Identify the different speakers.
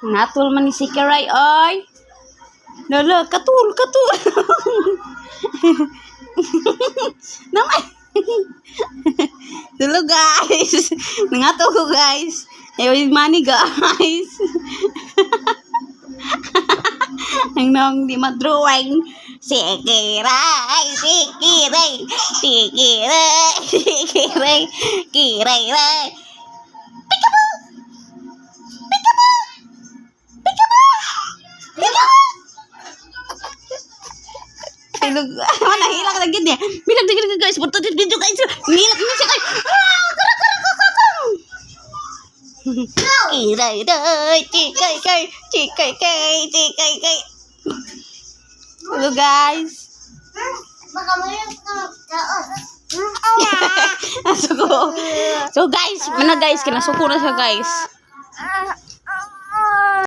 Speaker 1: Natul man ni si Kiray, ay. Lala, katul. Namay. Dulu guys. Nangato ko guys. Ayaw money guys. Ang nang di madruwing. Kiray. Mana hilang lagi dia. Bilang dikit guys, bertutur video guys. Ngilang ini sih guys. Cikai. Halo guys. So guys, mana guys, kena suku na siya guys.